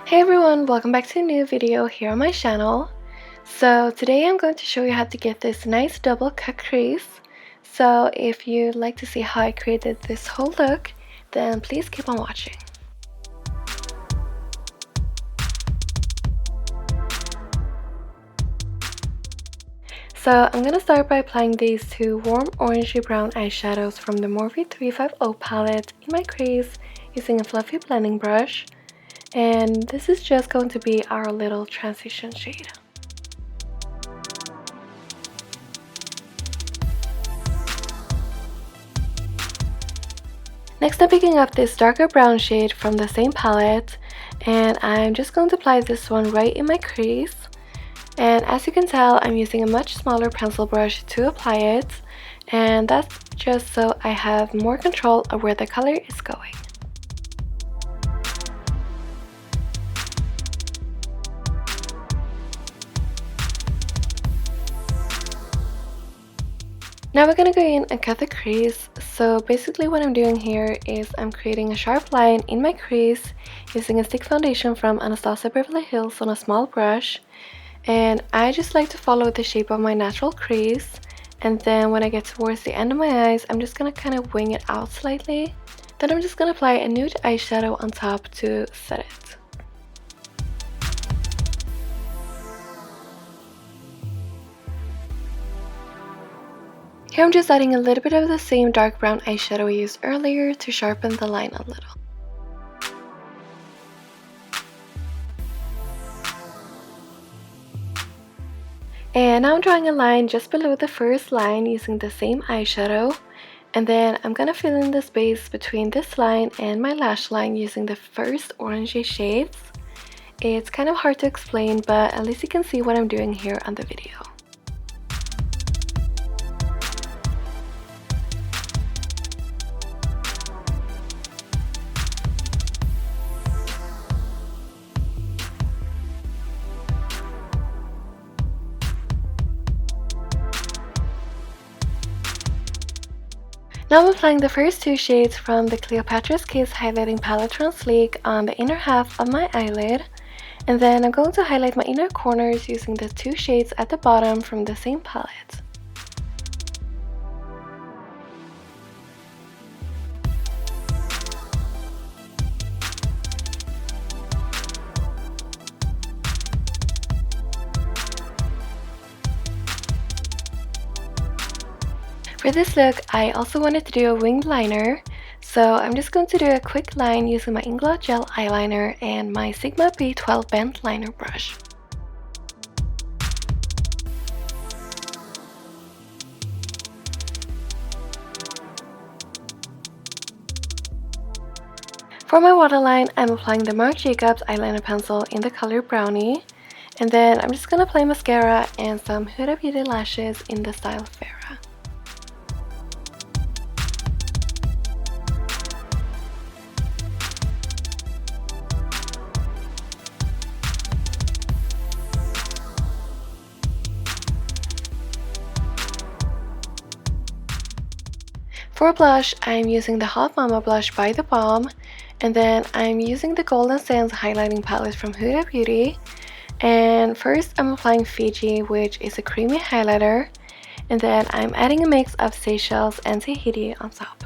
Hey everyone, welcome back to a new video here on my channel. So today I'm going to show you how to get this nice double cut crease. So if you'd like to see how I created this whole look, then please keep on watching. So I'm gonna start by applying these two warm orangey brown eyeshadows from the Morphe 350 palette in my crease using a fluffy blending brush. And this is just going to be our little transition shade. Next, I'm picking up this darker brown shade from the same palette, and I'm just going to apply this one right in my crease. And as you can tell, I'm using a much smaller pencil brush to apply it, and that's just so I have more control of where the color is going. Now we're gonna go in and cut the crease. So basically what I'm doing here is I'm creating a sharp line in my crease using a stick foundation from Anastasia Beverly Hills on a small brush. And I just like to follow the shape of my natural crease. And then when I get towards the end of my eyes, I'm just gonna kind of wing it out slightly. Then I'm just gonna apply a nude eyeshadow on top to set it. Here I'm just adding a little bit of the same dark brown eyeshadow we used earlier to sharpen the line a little. And now I'm drawing a line just below the first line using the same eyeshadow. And then I'm gonna fill in the space between this line and my lash line using the first orangey shades. It's kind of hard to explain, but at least you can see what I'm doing here on the video. Now I'm applying the first two shades from the Cleopatra's Kiss highlighting palette from Sleek on the inner half of my eyelid. And then I'm going to highlight my inner corners using the two shades at the bottom from the same palette. For this look, I also wanted to do a winged liner, so I'm just going to do a quick line using my Inglot Gel Eyeliner and my Sigma B12 bent liner brush. For my waterline, I'm applying the Marc eyeliner pencil in the color Brownie, and then I'm just going to apply mascara and some Huda Beauty lashes in the style Farah. For blush, I'm using the Hot Mama blush by TheBalm, and then I'm using the Golden Sands highlighting palette from Huda Beauty. And first I'm applying Fiji, which is a creamy highlighter, and then I'm adding a mix of Seychelles and Tahiti on top.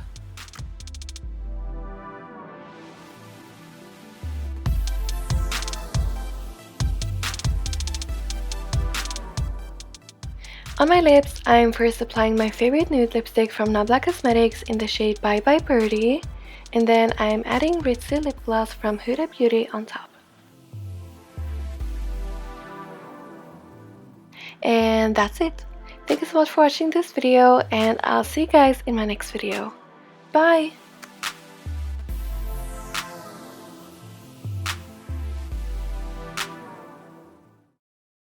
On my lips, I'm first applying my favorite nude lipstick from Nabla Cosmetics in the shade Bye Bye Birdie, and then I'm adding Ritzy lip gloss from Huda Beauty on top. And that's it. Thank you so much for watching this video, and I'll see you guys in my next video. Bye!